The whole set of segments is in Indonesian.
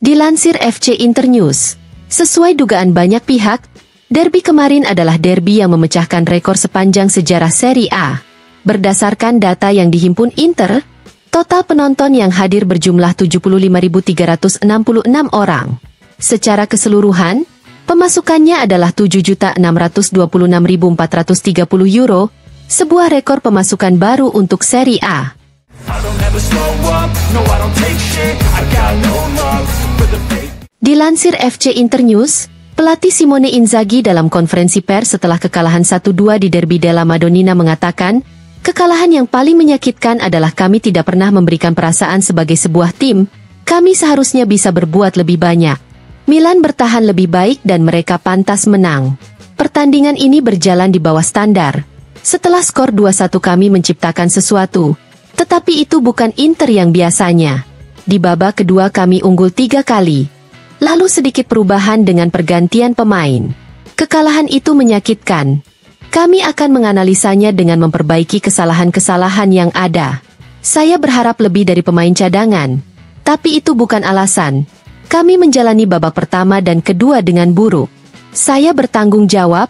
Dilansir FC Internews, sesuai dugaan banyak pihak, derby kemarin adalah derby yang memecahkan rekor sepanjang sejarah Serie A. Berdasarkan data yang dihimpun Inter, total penonton yang hadir berjumlah 75.366 orang. Secara keseluruhan, pemasukannya adalah 7.626.430 euro, sebuah rekor pemasukan baru untuk Serie A. Dilansir FC Internews, pelatih Simone Inzaghi dalam konferensi pers setelah kekalahan 1-2 di Derby della Madonnina mengatakan, kekalahan yang paling menyakitkan adalah kami tidak pernah memberikan perasaan sebagai sebuah tim, kami seharusnya bisa berbuat lebih banyak. Milan bertahan lebih baik dan mereka pantas menang. Pertandingan ini berjalan di bawah standar. Setelah skor 2-1 kami menciptakan sesuatu, tetapi itu bukan Inter yang biasanya. Di babak kedua kami unggul 3 kali. Lalu sedikit perubahan dengan pergantian pemain. Kekalahan itu menyakitkan. Kami akan menganalisanya dengan memperbaiki kesalahan-kesalahan yang ada. Saya berharap lebih dari pemain cadangan. Tapi itu bukan alasan. Kami menjalani babak pertama dan kedua dengan buruk. Saya bertanggung jawab.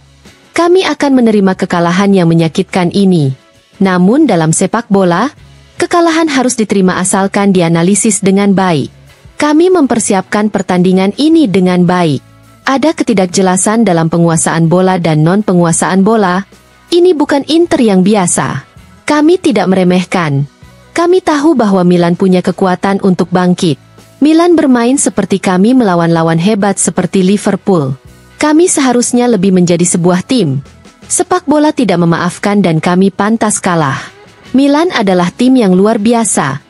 Kami akan menerima kekalahan yang menyakitkan ini. Namun dalam sepak bola, kekalahan harus diterima asalkan dianalisis dengan baik. Kami mempersiapkan pertandingan ini dengan baik. Ada ketidakjelasan dalam penguasaan bola dan non-penguasaan bola. Ini bukan Inter yang biasa. Kami tidak meremehkan. Kami tahu bahwa Milan punya kekuatan untuk bangkit. Milan bermain seperti kami melawan lawan hebat seperti Liverpool. Kami seharusnya lebih menjadi sebuah tim. Sepak bola tidak memaafkan dan kami pantas kalah. Milan adalah tim yang luar biasa.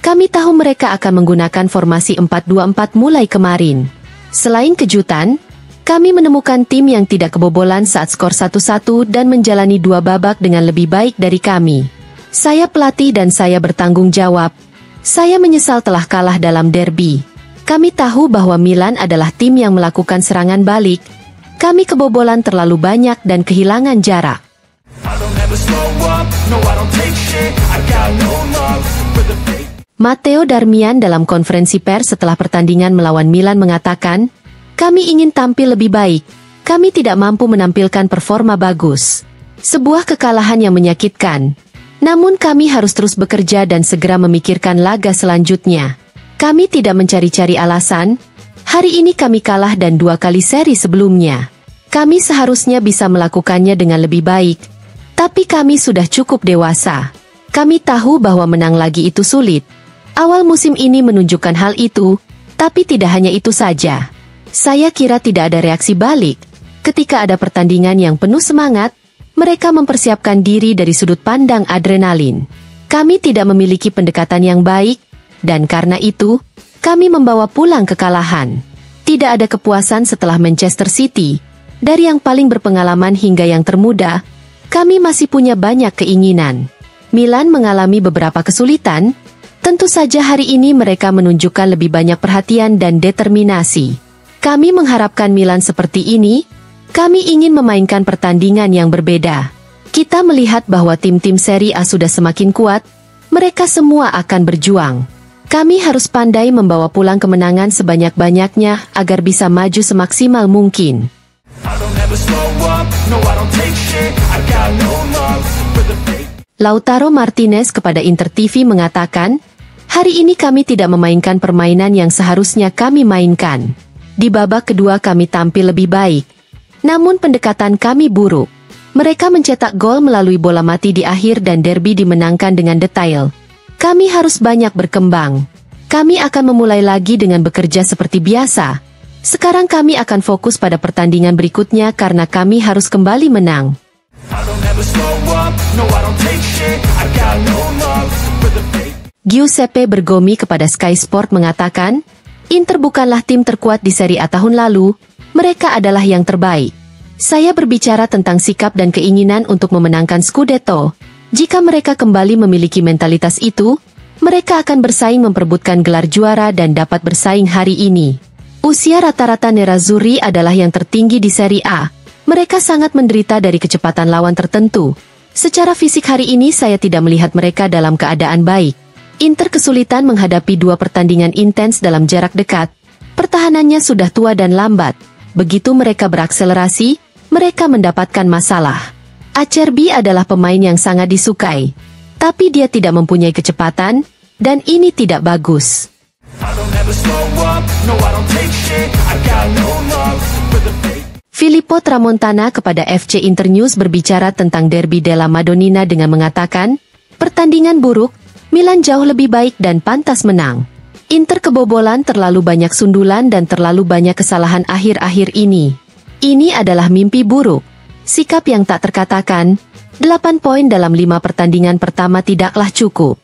Kami tahu mereka akan menggunakan formasi 4-2-4 mulai kemarin. Selain kejutan, kami menemukan tim yang tidak kebobolan saat skor 1-1 dan menjalani 2 babak dengan lebih baik dari kami. Saya pelatih dan saya bertanggung jawab. Saya menyesal telah kalah dalam derby. Kami tahu bahwa Milan adalah tim yang melakukan serangan balik. Kami kebobolan terlalu banyak dan kehilangan jarak. Matteo Darmian dalam konferensi pers setelah pertandingan melawan Milan mengatakan, kami ingin tampil lebih baik. Kami tidak mampu menampilkan performa bagus. Sebuah kekalahan yang menyakitkan. Namun kami harus terus bekerja dan segera memikirkan laga selanjutnya. Kami tidak mencari-cari alasan. Hari ini kami kalah dan 2 kali seri sebelumnya. Kami seharusnya bisa melakukannya dengan lebih baik. Tapi kami sudah cukup dewasa. Kami tahu bahwa menang lagi itu sulit. Awal musim ini menunjukkan hal itu, tapi tidak hanya itu saja. Saya kira tidak ada reaksi balik. Ketika ada pertandingan yang penuh semangat, mereka mempersiapkan diri dari sudut pandang adrenalin. Kami tidak memiliki pendekatan yang baik, dan karena itu, kami membawa pulang kekalahan. Tidak ada kepuasan setelah Manchester City. Dari yang paling berpengalaman hingga yang termuda, kami masih punya banyak keinginan. Milan mengalami beberapa kesulitan. Tentu saja hari ini mereka menunjukkan lebih banyak perhatian dan determinasi. Kami mengharapkan Milan seperti ini. Kami ingin memainkan pertandingan yang berbeda. Kita melihat bahwa tim-tim Serie A sudah semakin kuat. Mereka semua akan berjuang. Kami harus pandai membawa pulang kemenangan sebanyak-banyaknya agar bisa maju semaksimal mungkin. Lautaro Martinez kepada Inter TV mengatakan, hari ini kami tidak memainkan permainan yang seharusnya kami mainkan. Di babak kedua kami tampil lebih baik. Namun pendekatan kami buruk. Mereka mencetak gol melalui bola mati di akhir dan derby dimenangkan dengan detail. Kami harus banyak berkembang. Kami akan memulai lagi dengan bekerja seperti biasa. Sekarang kami akan fokus pada pertandingan berikutnya karena kami harus kembali menang. Giuseppe Bergomi kepada Sky Sport mengatakan, Inter bukanlah tim terkuat di Serie A tahun lalu, mereka adalah yang terbaik. Saya berbicara tentang sikap dan keinginan untuk memenangkan Scudetto. Jika mereka kembali memiliki mentalitas itu, mereka akan bersaing memperebutkan gelar juara dan dapat bersaing hari ini. Usia rata-rata Nerazzurri adalah yang tertinggi di Serie A. Mereka sangat menderita dari kecepatan lawan tertentu. Secara fisik hari ini saya tidak melihat mereka dalam keadaan baik. Inter kesulitan menghadapi dua pertandingan intens dalam jarak dekat. Pertahanannya sudah tua dan lambat. Begitu mereka berakselerasi, mereka mendapatkan masalah. Acerbi adalah pemain yang sangat disukai. Tapi dia tidak mempunyai kecepatan, dan ini tidak bagus. Filippo Tramontana kepada FC Internews berbicara tentang Derby della Madonnina dengan mengatakan, pertandingan buruk, Milan jauh lebih baik dan pantas menang. Inter kebobolan terlalu banyak sundulan dan terlalu banyak kesalahan akhir-akhir ini. Ini adalah mimpi buruk. Sikap yang tak terkatakan, 8 poin dalam 5 pertandingan pertama tidaklah cukup.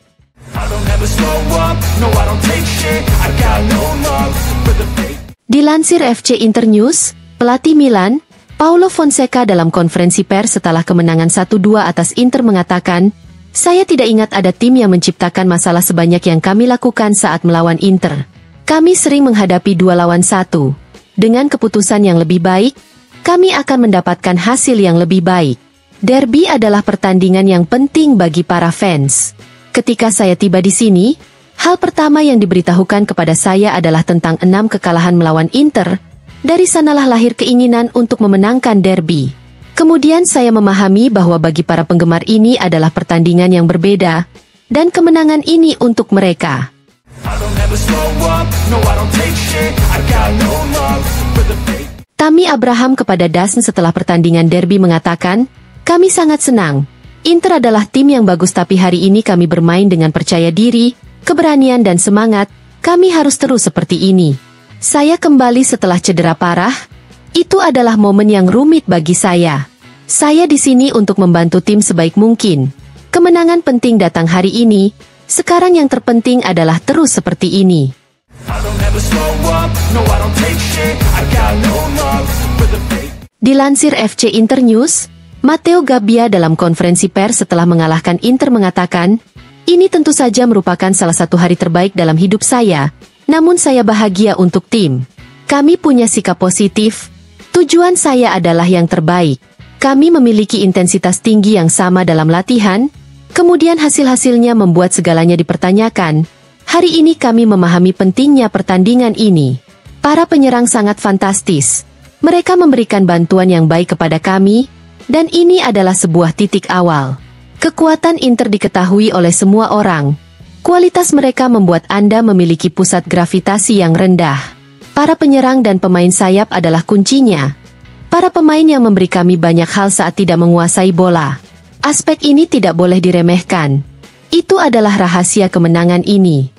Dilansir FC Internews, pelatih Milan, Paulo Fonseca dalam konferensi pers setelah kemenangan 1-2 atas Inter mengatakan, saya tidak ingat ada tim yang menciptakan masalah sebanyak yang kami lakukan saat melawan Inter. Kami sering menghadapi 2-1. Dengan keputusan yang lebih baik, kami akan mendapatkan hasil yang lebih baik. Derby adalah pertandingan yang penting bagi para fans. Ketika saya tiba di sini, hal pertama yang diberitahukan kepada saya adalah tentang 6 kekalahan melawan Inter. Dari sanalah lahir keinginan untuk memenangkan derby. Kemudian saya memahami bahwa bagi para penggemar ini adalah pertandingan yang berbeda, dan kemenangan ini untuk mereka. Tammy Abraham kepada DAZN setelah pertandingan derby mengatakan, kami sangat senang. Inter adalah tim yang bagus tapi hari ini kami bermain dengan percaya diri, keberanian dan semangat, kami harus terus seperti ini. Saya kembali setelah cedera parah. Itu adalah momen yang rumit bagi saya. Saya di sini untuk membantu tim sebaik mungkin. Kemenangan penting datang hari ini. Sekarang yang terpenting adalah terus seperti ini. Dilansir FC Internews, Matteo Gabbia dalam konferensi pers setelah mengalahkan Inter mengatakan, ini tentu saja merupakan salah satu hari terbaik dalam hidup saya. Namun saya bahagia untuk tim. Kami punya sikap positif. Tujuan saya adalah yang terbaik. Kami memiliki intensitas tinggi yang sama dalam latihan. Kemudian hasil-hasilnya membuat segalanya dipertanyakan. Hari ini kami memahami pentingnya pertandingan ini. Para penyerang sangat fantastis. Mereka memberikan bantuan yang baik kepada kami. Dan ini adalah sebuah titik awal. Kekuatan Inter diketahui oleh semua orang. Kualitas mereka membuat Anda memiliki pusat gravitasi yang rendah. Para penyerang dan pemain sayap adalah kuncinya. Para pemain yang memberi kami banyak hal saat tidak menguasai bola. Aspek ini tidak boleh diremehkan. Itu adalah rahasia kemenangan ini.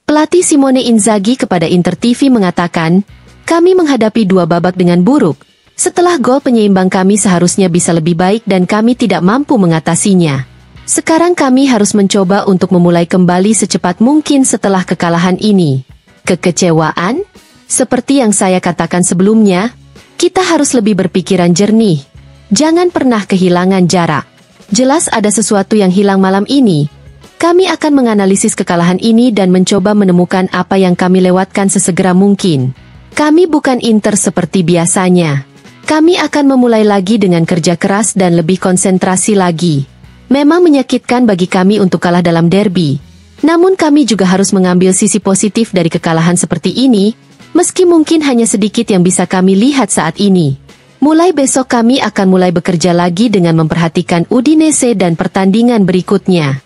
Pelatih Simone Inzaghi kepada Inter TV mengatakan, kami menghadapi 2 babak dengan buruk. Setelah gol penyeimbang kami seharusnya bisa lebih baik dan kami tidak mampu mengatasinya. Sekarang kami harus mencoba untuk memulai kembali secepat mungkin setelah kekalahan ini. Kekecewaan? Seperti yang saya katakan sebelumnya, kita harus lebih berpikiran jernih. Jangan pernah kehilangan jarak. Jelas ada sesuatu yang hilang malam ini. Kami akan menganalisis kekalahan ini dan mencoba menemukan apa yang kami lewatkan sesegera mungkin. Kami bukan Inter seperti biasanya. Kami akan memulai lagi dengan kerja keras dan lebih konsentrasi lagi. Memang menyakitkan bagi kami untuk kalah dalam derby. Namun kami juga harus mengambil sisi positif dari kekalahan seperti ini, meski mungkin hanya sedikit yang bisa kami lihat saat ini. Mulai besok kami akan mulai bekerja lagi dengan memperhatikan Udinese dan pertandingan berikutnya.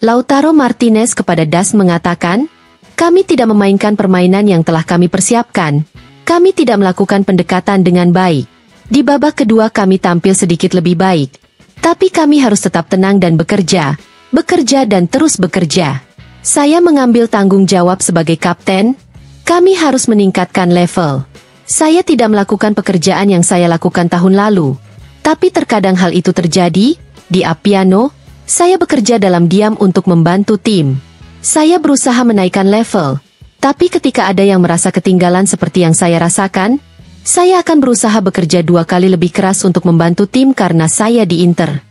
Lautaro Martinez kepada DAZN mengatakan, kami tidak memainkan permainan yang telah kami persiapkan. Kami tidak melakukan pendekatan dengan baik. Di babak kedua kami tampil sedikit lebih baik. Tapi kami harus tetap tenang dan bekerja dan terus bekerja. Saya mengambil tanggung jawab sebagai kapten. Kami harus meningkatkan level. Saya tidak melakukan pekerjaan yang saya lakukan tahun lalu. Tapi terkadang hal itu terjadi. Di Appiano, saya bekerja dalam diam untuk membantu tim. Saya berusaha menaikkan level, tapi ketika ada yang merasa ketinggalan seperti yang saya rasakan, saya akan berusaha bekerja 2 kali lebih keras untuk membantu tim karena saya di Inter.